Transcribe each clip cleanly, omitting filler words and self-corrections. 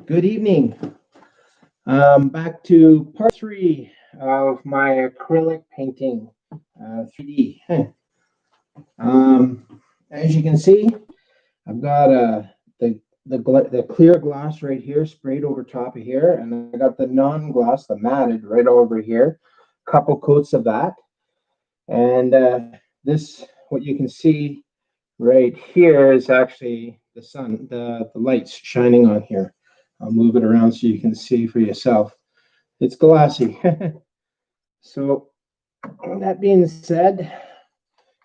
Good evening. Back to part three of my acrylic painting, 3D. As you can see, I've got the clear gloss right here sprayed over top of here, and I got the non-gloss, the matted, right over here. Couple coats of that, and this, what you can see right here, is actually the sun, the lights shining on here. I'll move it around so you can see for yourself. It's glassy. So that being said,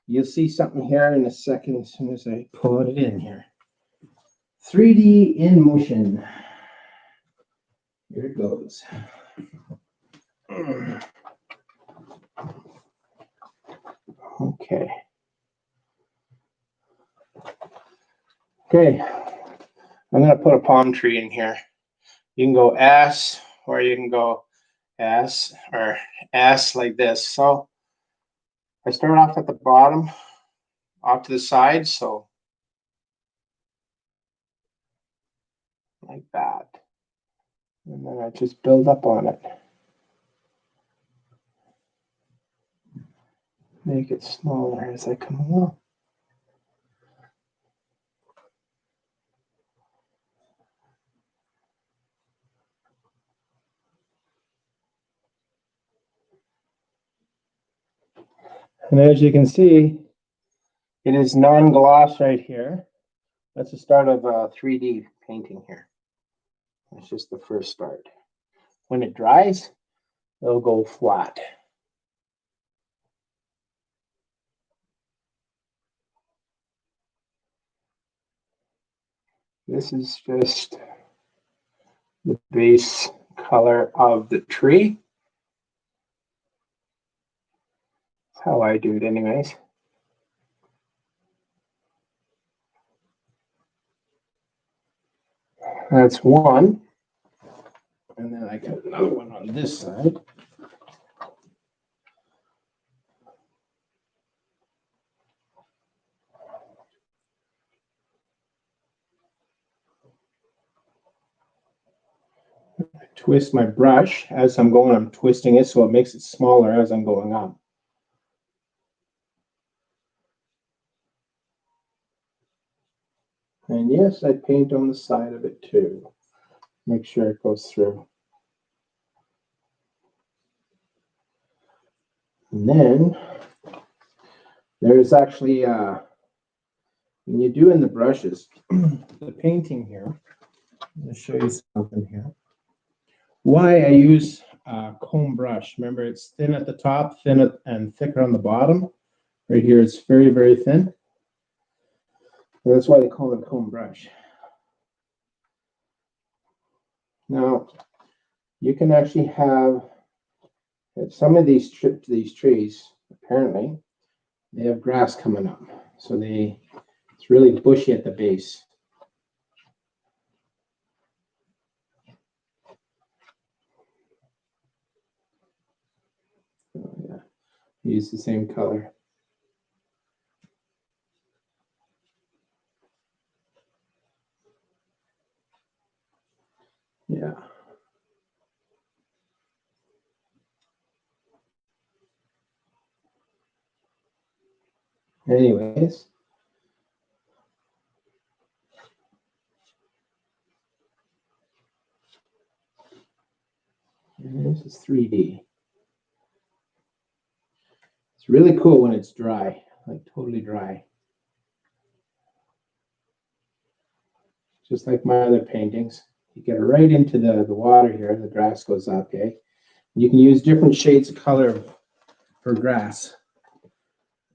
you'll see something here in a second as soon as I pull it in here. 3D in motion. Here it goes. Okay. Okay. I'm going to put a palm tree in here. You can go S, or you can go S, or S like this. So I start off at the bottom, off to the side, so like that. And then I just build up on it. Make it smaller as I come along. And as you can see, it is non-gloss right here. That's the start of a 3D painting here. That's just the first start. When it dries, it'll go flat. This is just the base color of the tree. That's how I do it anyways. That's one. And then I got another one on this side. Twist my brush as I'm going. I'm twisting it so it makes it smaller as I'm going up. And yes, I paint on the side of it too. Make sure it goes through. And then there's actually, when you're doing the brushes, the painting here, I'm going to show you something here. Why I use a comb brush. Remember, it's thin at the top, thin and thicker on the bottom. Right here, it's very, very thin. And that's why they call it a comb brush. Now, you can actually have some of these trees, apparently, they have grass coming up. So it's really bushy at the base. Oh, yeah. Use the same color. Yeah. Anyways. And this is 3D. It's really cool when it's dry, like totally dry. Just like my other paintings. You get right into the water here, the grass goes up, okay? You can use different shades of color for grass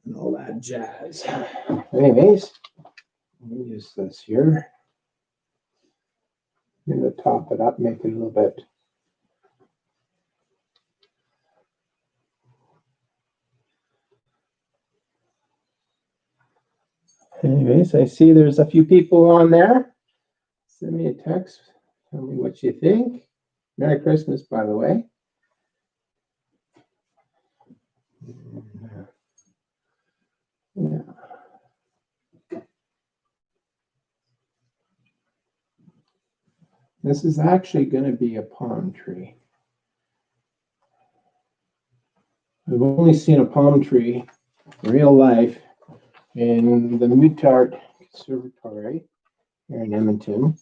and all that jazz. Anyways, let me use this here. I'm going to top it up, make it a little bit. Anyways, I see there's a few people on there. Send me a text. Tell me what you think. Merry Christmas, by the way. Yeah. This is actually going to be a palm tree. I've only seen a palm tree in real life in the Mutart Conservatory here in Edmonton.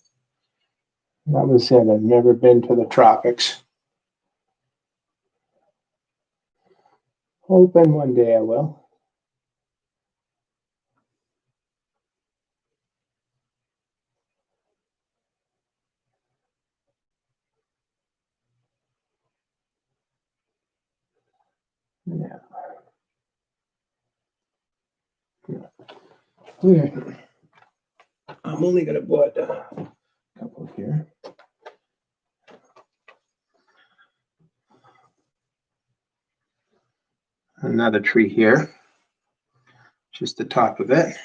That was it. I've never been to the tropics. Hoping one day I will. Yeah. Okay. I'm only going to put a couple here. Another tree here. Just the top of it.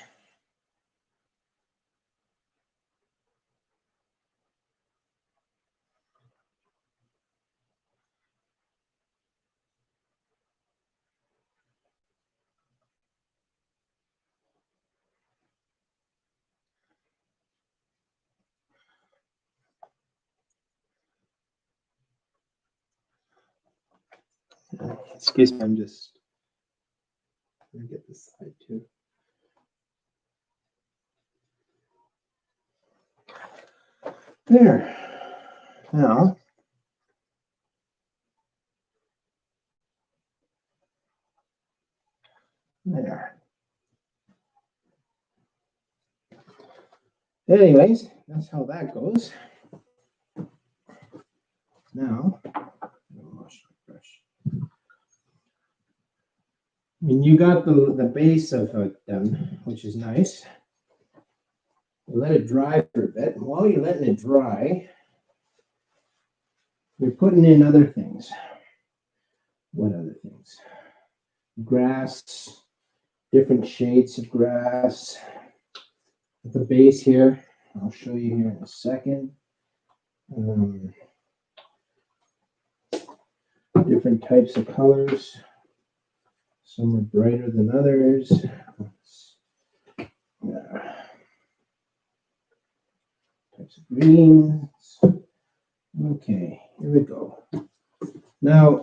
Excuse me, I'm just going to get this side too. There. Now, there. Anyways, that's how that goes. Now, when you got the base of it done, which is nice, let it dry for a bit. And while you're letting it dry, you're putting in other things. What other things? Grass, different shades of grass. At the base here, I'll show you here in a second. Different types of colors. Some are brighter than others. Types of greens. Okay, here we go. Now,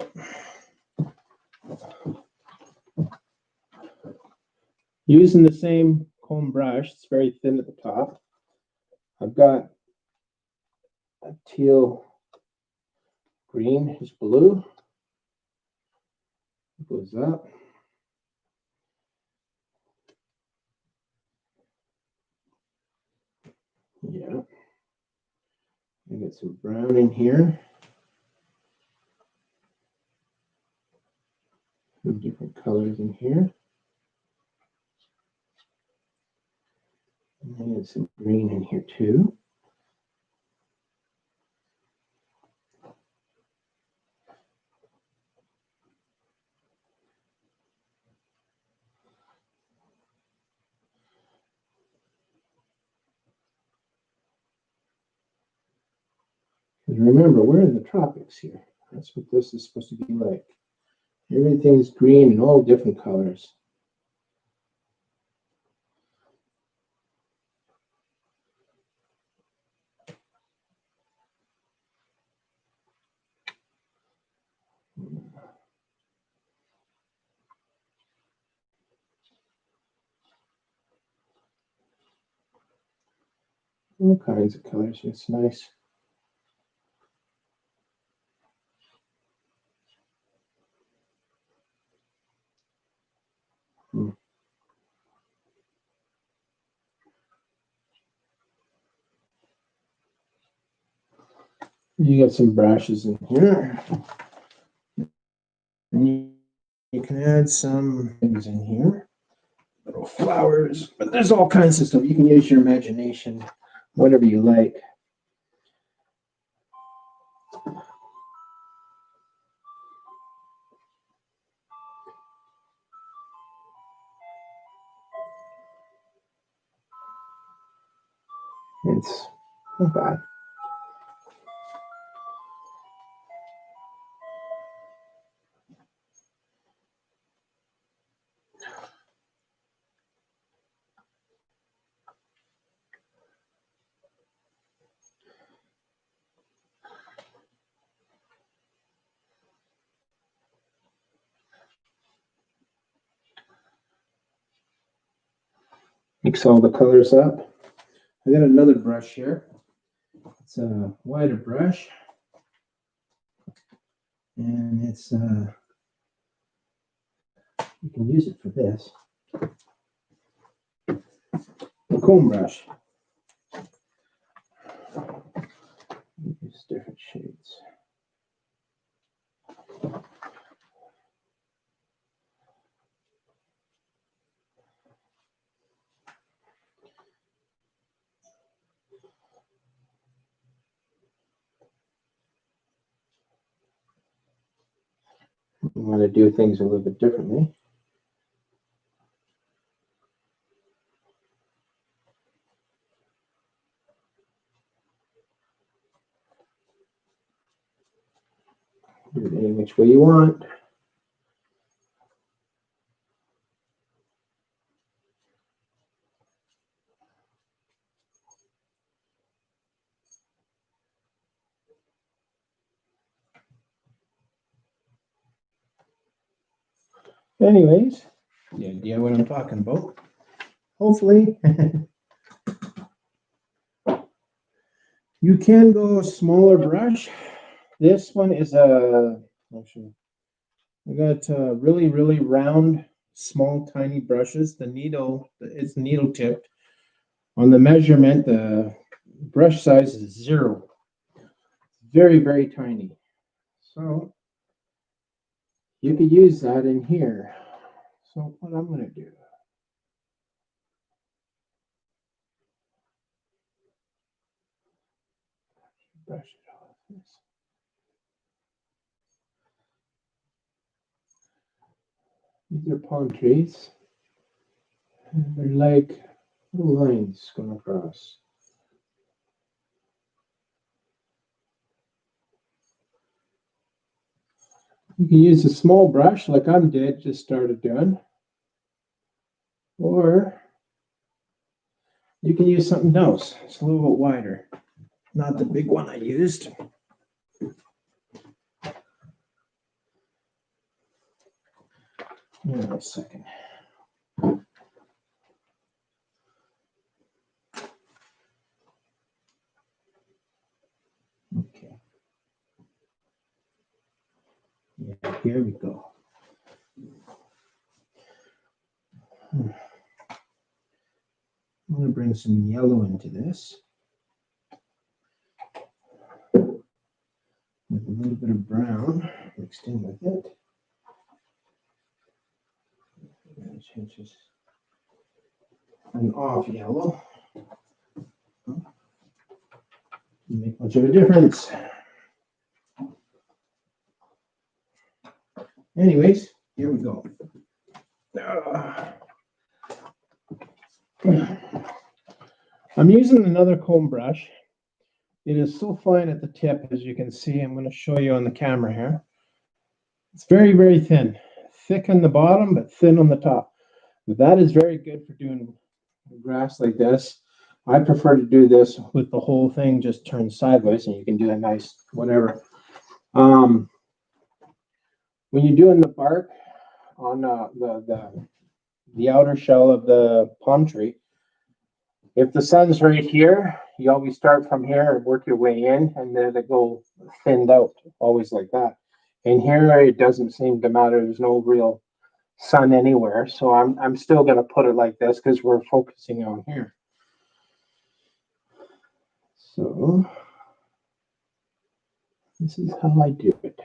using the same comb brush, it's very thin at the top. I've got a teal green, is blue. It goes up. Yeah. I get some brown in here. Some different colors in here. And I get some green in here too. Because remember, we're in the tropics here. That's what this is supposed to be like. Everything's green and all different colors. All kinds of colors. It's nice. You got some brushes in here. And you can add some things in here. Little flowers. But there's all kinds of stuff. You can use your imagination, whatever you like. It's not bad. Mix all the colors up. I got another brush here. It's a wider brush. And it's, you can use it for this. A comb brush. Use different shades. I want to do things a little bit differently. Do it any which way you want. Anyways, the idea what I'm talking about. Hopefully, you can go a smaller brush. This one is actually, I got really, really round, small, tiny brushes. The needle is needle tipped. On the measurement, the brush size is 0. Very, very tiny. So you could use that in here. So what I'm going to do. Brush it off. These are palm trees. And they're like little lines going across. You can use a small brush like I just started doing. Or you can use something else. It's a little bit wider. Not the big one I used. Wait a second. Okay. Yeah, here we go. I'm going to bring some yellow into this. With a little bit of brown mixed in with it. Change this an off yellow. Make much of a difference. Anyways, here we go. I'm using another comb brush. It is so fine at the tip, as you can see. I'm going to show you on the camera here. It's very, very thin. Thick on the bottom, but thin on the top. That is very good for doing grass like this. I prefer to do this with the whole thing just turned sideways, and you can do a nice whatever. When you're doing the bark on the outer shell of the palm tree, if the sun's right here, you always start from here and work your way in, and then they go thinned out, always like that. And here it doesn't seem to matter. There's no real sun anywhere, so I'm still going to put it like this because we're focusing on here. So this is how I do it.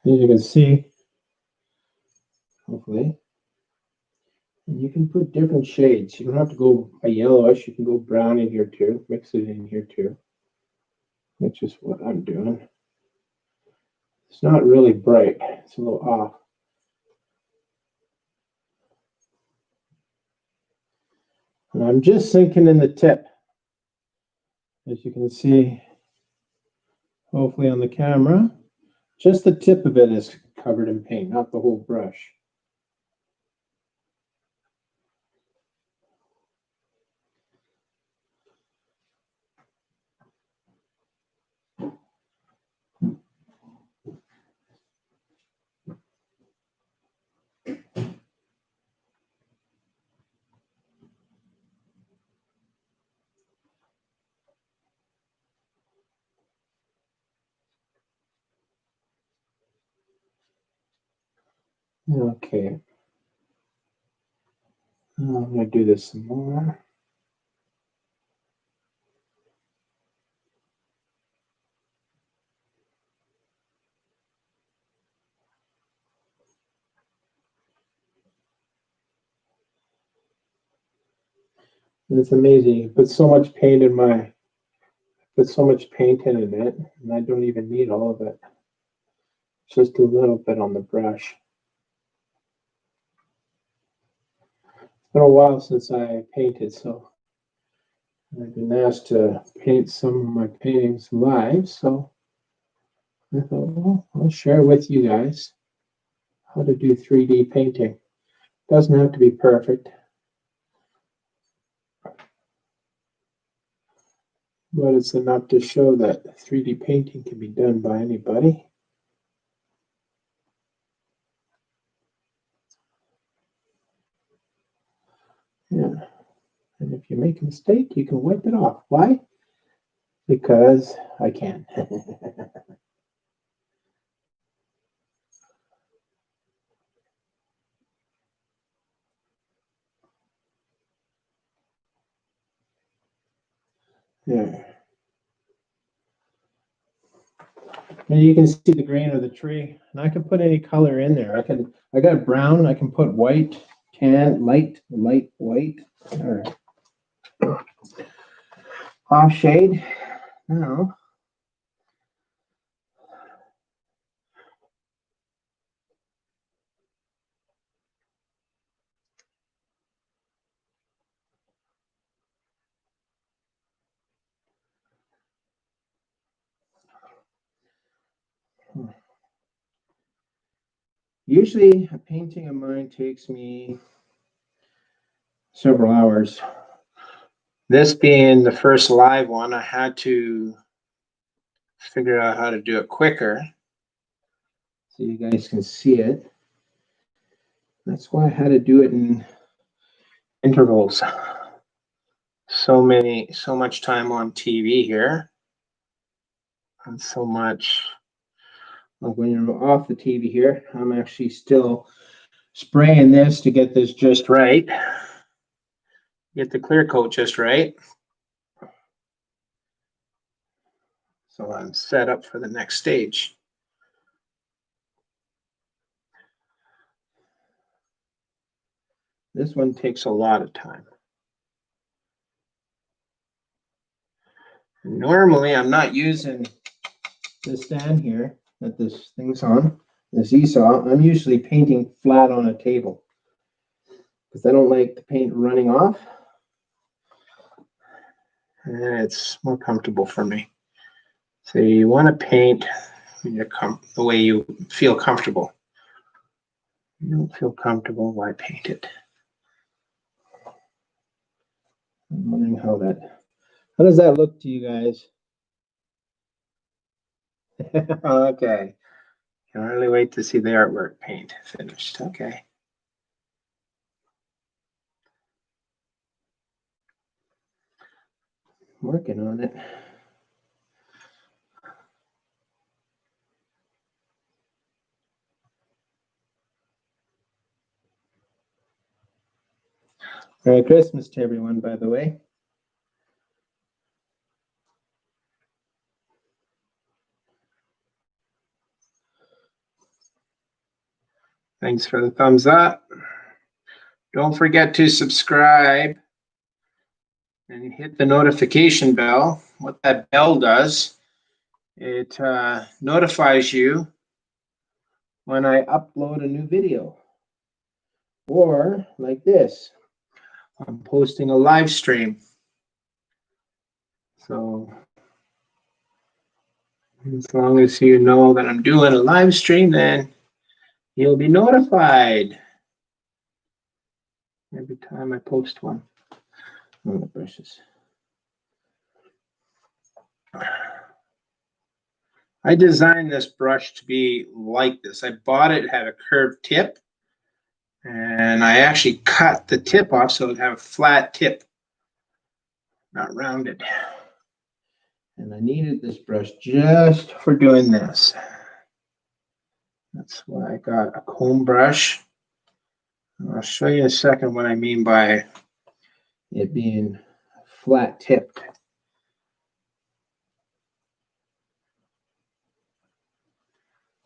As you can see, hopefully, And you can put different shades. You don't have to go a yellowish. You can go brown in here too. Mix it in here too. That's just what I'm doing. It's not really bright. It's a little off. And I'm just sinking in the tip. As you can see, hopefully on the camera, just the tip of it is covered in paint, not the whole brush. Okay. I'm going to do this some more. And it's amazing. You put so much paint in it, and I don't even need all of it. Just a little bit on the brush. It's been a while since I painted, so I've been asked to paint some of my paintings live, so I thought, well, I'll share with you guys how to do 3D painting. Doesn't have to be perfect, but it's enough to show that 3D painting can be done by anybody. Yeah, and if you make a mistake, you can wipe it off. Why? Because I can. Yeah. And you can see the grain of the tree, and I can put any color in there. I got brown, I can put white, tan, light white, or off shade. Now, usually a painting of mine takes me several hours. This being the first live one, I had to figure out how to do it quicker so you guys can see it. That's why I had to do it in intervals. So much time on TV here, and so much. Like when you're off the TV here, I'm actually still spraying this to get this just right. Get the clear coat just right. So I'm set up for the next stage. This one takes a lot of time. Normally, I'm not using this stand here that this thing's on, this esaw. I'm usually painting flat on a table because I don't like the paint running off. And it's more comfortable for me. So you want to paint the way you feel comfortable. If you don't feel comfortable, why paint it? I'm wondering how does that look to you guys? Okay. Can't really wait to see the artwork paint finished. Okay. Working on it. Merry Christmas to everyone, by the way. Thanks for the thumbs up. Don't forget to subscribe and hit the notification bell. What that bell does, it notifies you when I upload a new video. Or like this, I'm posting a live stream. So as long as you know that I'm doing a live stream, then you'll be notified every time I post one. Oh, the brushes. I designed this brush to be like this. I bought it, had a curved tip, and I actually cut the tip off so it would have a flat tip, not rounded. And I needed this brush just for doing this. That's why I got a comb brush. I'll show you in a second what I mean by it being flat tipped.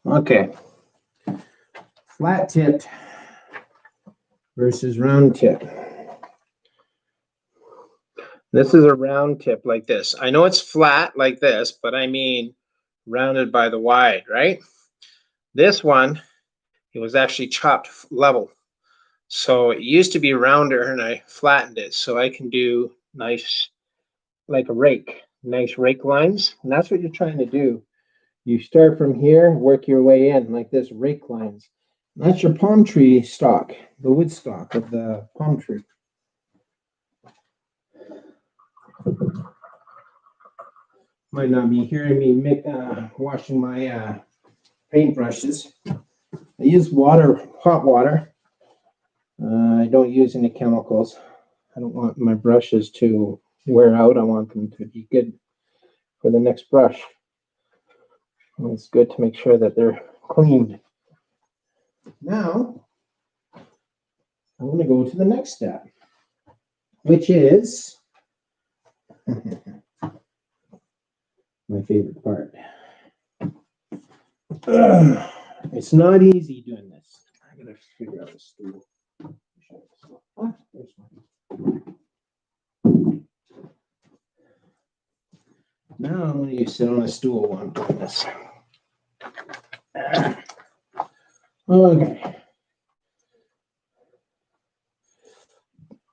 Okay, flat tipped versus round tip. This is a round tip like this. I know it's flat like this, but I mean rounded by the wide, right? This one, it was actually chopped level. So it used to be rounder and I flattened it so I can do nice, like a rake, nice rake lines. And that's what you're trying to do. You start from here, work your way in like this, rake lines. That's your palm tree stalk, the wood stalk of the palm tree. Might not be hearing me washing my paintbrushes. I use water, hot water. I don't use any chemicals. I don't want my brushes to wear out. I want them to be good for the next brush. And it's good to make sure that they're cleaned. Now, I'm going to go to the next step, which is my favorite part. It's not easy doing this. I gotta figure out a stool. Ah, there's one. Now I'm going to sit on a stool while I'm doing this. Okay.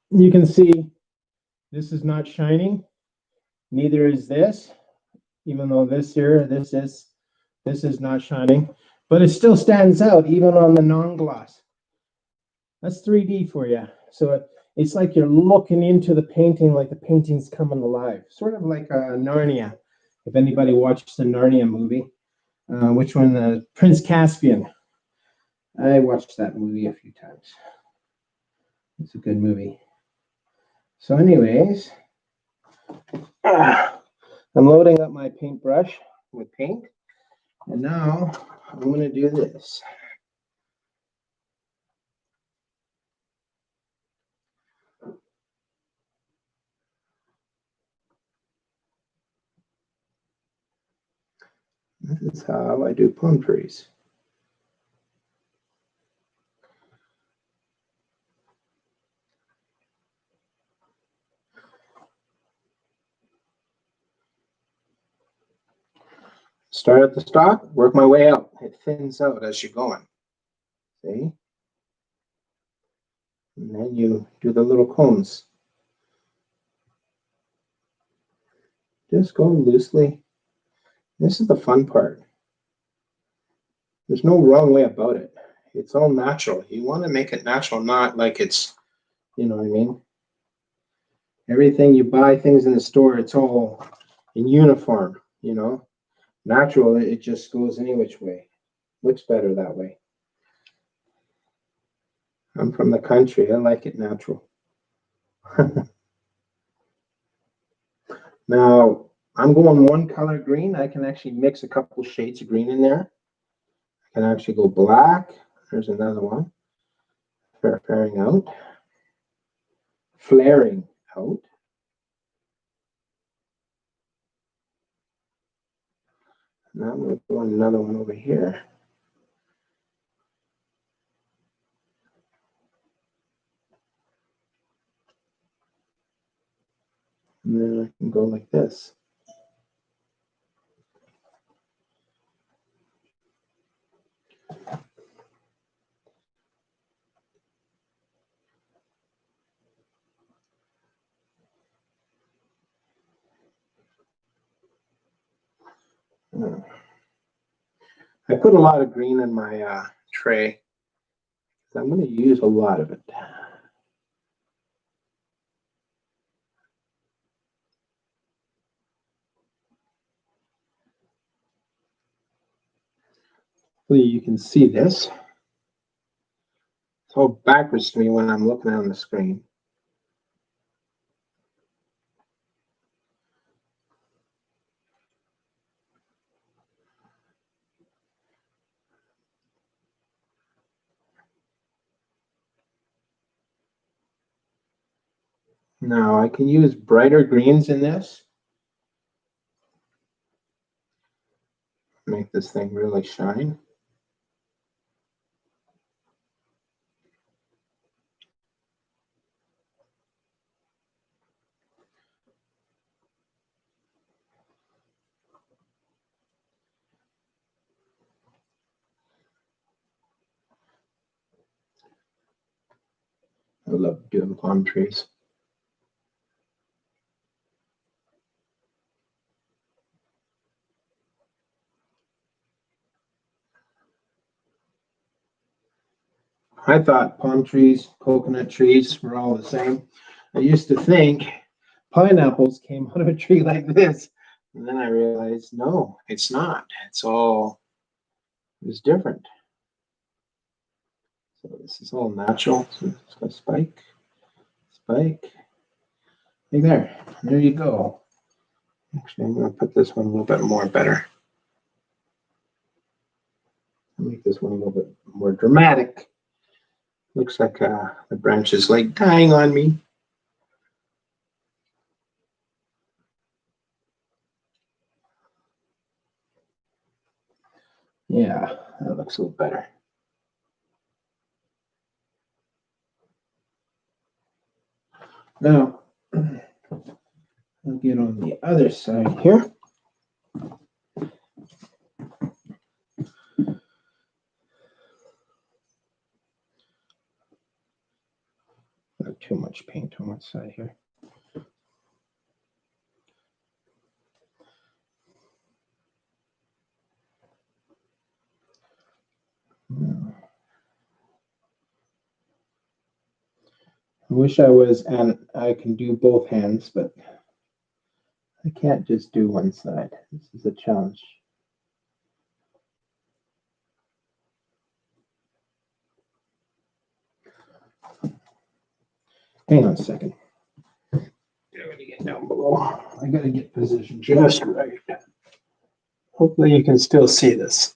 You can see this is not shining. Neither is this, even though this is not shining, but it still stands out even on the non-gloss. That's 3D for you. So it's like you're looking into the painting, like the painting's coming alive, sort of like Narnia. If anybody watched the Narnia movie, which one? Prince Caspian. I watched that movie a few times. It's a good movie. So anyways, I'm loading up my paintbrush with paint, and now I'm going to do this. This is how I do palm trees. Start at the stalk, work my way out. It thins out as you're going. See? And then you do the little cones. Just go loosely. This is the fun part. There's no wrong way about it. It's all natural. You want to make it natural, not like it's, you know what I mean? Everything you buy things in the store, it's all in uniform, you know? Natural, it just goes any which way. Looks better that way. I'm from the country. I like it natural. Now, I'm going one color green. I can actually mix a couple shades of green in there. I can actually go black. There's another one. Flaring out. Flaring out. Now I'm going to go another one over here. go like this. I put a lot of green in my tray. I'm going to use a lot of it. Hopefully you can see this. It's all backwards to me when I'm looking on the screen. Now I can use brighter greens in this. Make this thing really shine. I love doing palm trees. I thought palm trees, coconut trees were all the same. I used to think pineapples came out of a tree like this. And then I realized, no, it's not. It's different. So this is all natural. So it's got spike, spike. Hey there. There you go. Actually, I'm going to put this one a little bit more better. I'll make this one a little bit more dramatic. Looks like the branch is like dying on me. Yeah, that looks a little better. Now, I'll get on the other side here. Not too much paint on one side here. I wish I was, and I can do both hands, but I can't just do one side. This is a challenge. Hang on a second. I'm gonna get down below. I gotta get positioned just right. Hopefully you can still see this.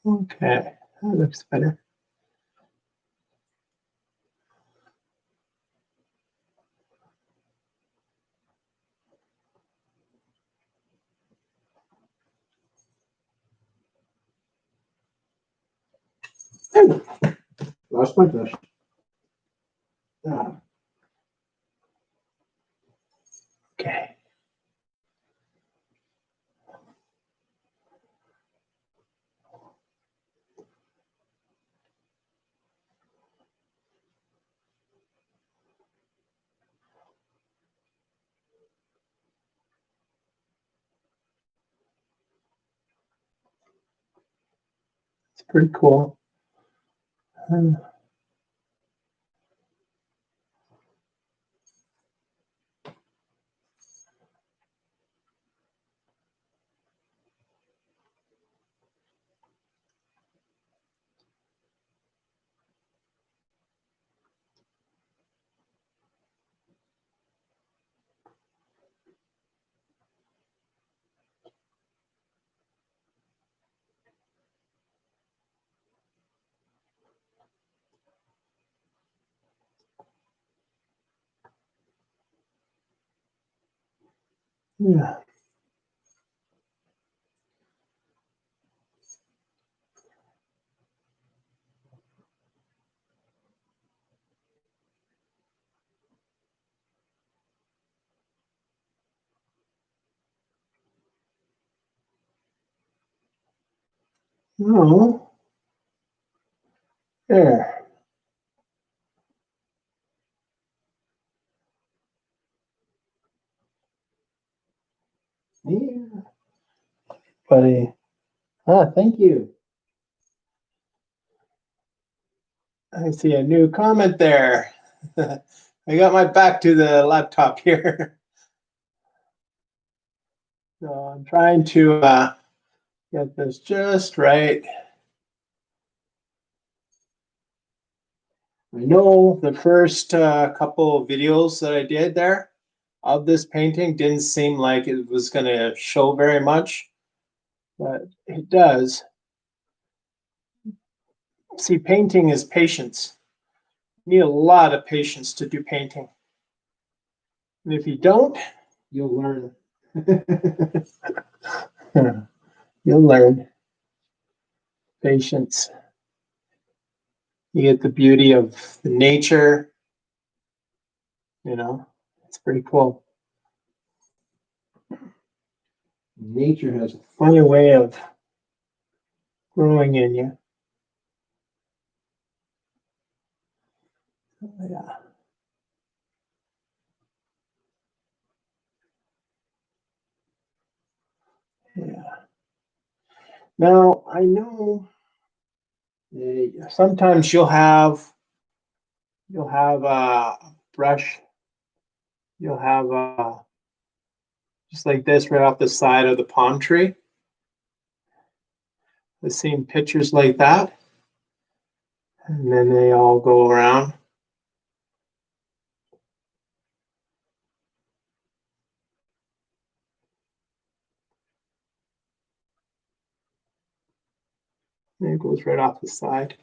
Okay, that looks better. Oh, lost my brush. Ah. Okay. It's pretty cool. Yeah. No. There. Yeah. Buddy. Ah, thank you. I see a new comment there. I got my back to the laptop here. So I'm trying to get this just right. I know the first couple of videos that I did there of this painting didn't seem like it was going to show very much, but it does. See, painting is patience. You need a lot of patience to do painting. And if you don't, you'll learn. You'll learn patience. You get the beauty of the nature, you know, it's pretty cool. Nature has a funny way of growing in you. Yeah. Yeah. Now, I know sometimes you'll have a brush, you'll have just like this right off the side of the palm tree. I've seen pictures like that, and then they all go around. And it goes right off the side.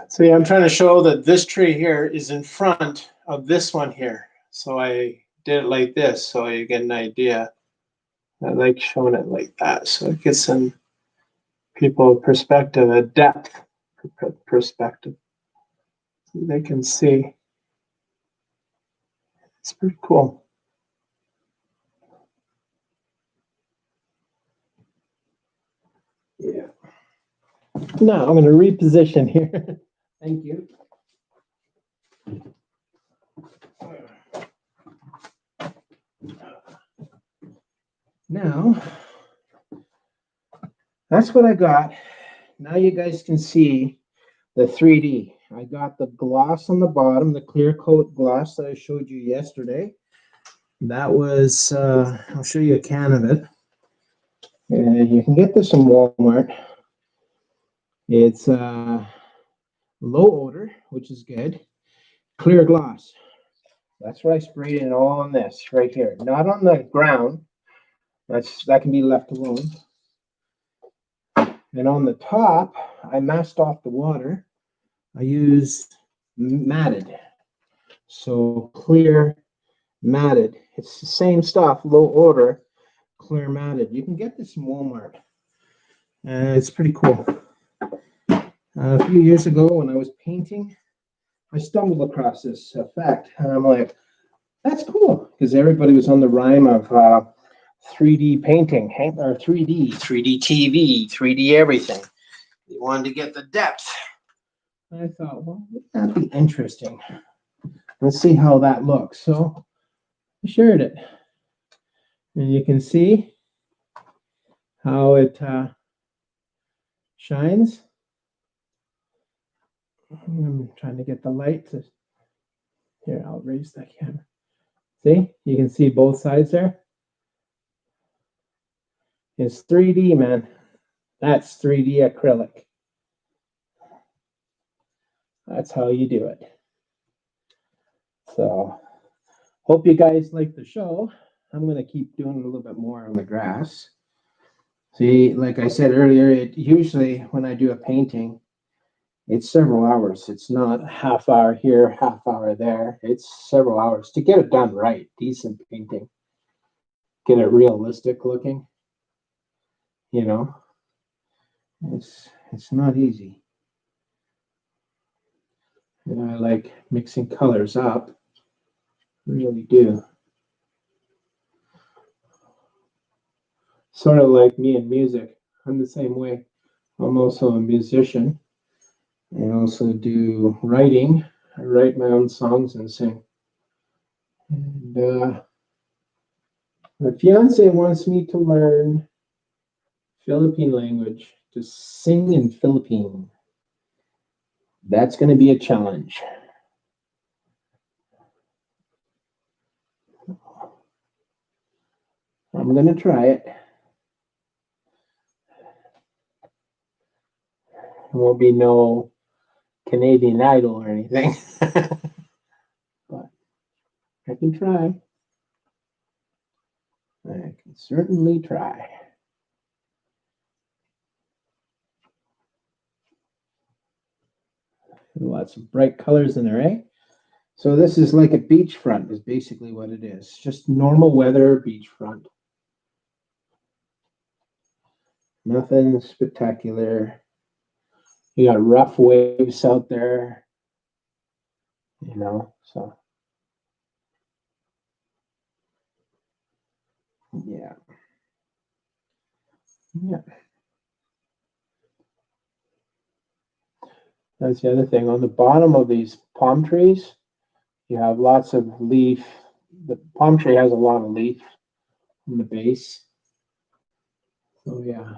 So yeah, I'm trying to show that this tree here is in front of this one here. So I did it like this, so you get an idea. I like showing it like that, so it gets some people perspective, a depth perspective. So they can see. It's pretty cool. Yeah. Now I'm going to reposition here. Thank you. Now, that's what I got. Now you guys can see the 3D. I got the gloss on the bottom, the clear coat gloss that I showed you yesterday. That was, I'll show you a can of it. You can get this in Walmart. It's low odor, which is good. Clear gloss. That's what I sprayed it all on this right here. Not on the ground. That can be left alone. And on the top, I masked off the water. I used matted. So clear matted. It's the same stuff, low odor, clear matted. You can get this in Walmart. It's pretty cool. A few years ago when I was painting, I stumbled across this effect. And I'm like, that's cool. Because everybody was on the rhyme of 3D painting, or 3D TV, 3D everything. They wanted to get the depth. I thought, well, wouldn't that be interesting? Let's see how that looks. So I shared it. And you can see how it shines. I'm trying to get the light to, here, I'll raise that camera. See, you can see both sides there. It's 3D, man. That's 3D acrylic. That's how you do it. So, hope you guys like the show. I'm going to keep doing a little bit more on the grass. See, like I said earlier, it usually when I do a painting, it's several hours. It's not half hour here, half hour there. It's several hours to get it done right. Decent painting. Get it realistic looking. You know, it's not easy. And I like mixing colors up. Really do. Sort of like me and music. I'm the same way. I'm also a musician. I also do writing. I write my own songs and sing. And my fiance wants me to learn Philippine language, to sing in Philippine. That's going to be a challenge. I'm going to try it. It won't be no Canadian Idol or anything. But I can try. I can certainly try. Lots of bright colors in there, eh? So this is like a beachfront is basically what it is. Just normal weather beachfront. Nothing spectacular. You got rough waves out there, you know, so yeah. Yeah. That's the other thing. On the bottom of these palm trees, you have lots of leaf. The palm tree has a lot of leaf in the base. So yeah.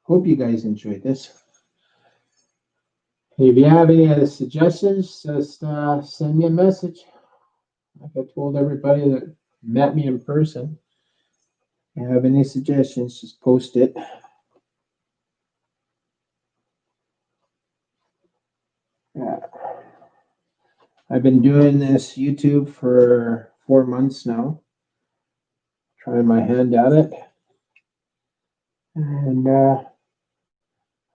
Hope you guys enjoyed this. If you have any other suggestions, just send me a message. Like I told everybody that met me in person. If you have any suggestions, just post it. Yeah. I've been doing this YouTube for 4 months now, trying my hand at it. And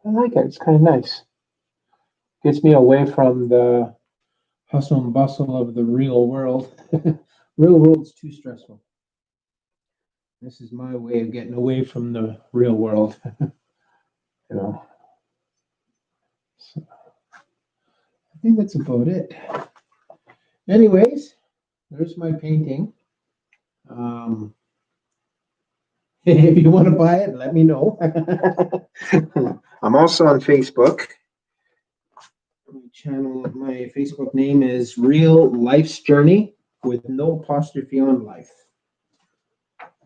I like it. It's kind of nice. Gets me away from the hustle and bustle of the real world. Real world's too stressful. This is my way of getting away from the real world. You know. So I think that's about it. Anyways, there's my painting. If you want to buy it, let me know. I'm also on Facebook. My Facebook name is Real Life's Journey with no apostrophe on life.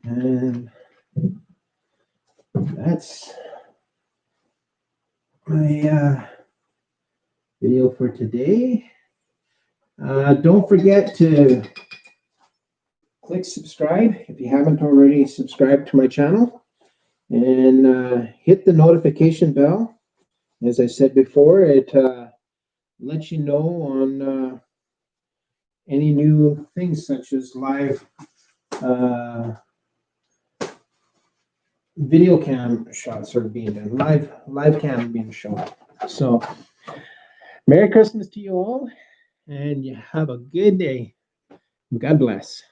And that's my video for today. Don't forget to click subscribe if you haven't already subscribed to my channel, and hit the notification bell. As I said before, it lets you know on any new things such as live video cam shots are being done, live cam being shown. So Merry Christmas to you all, and you have a good day. God bless.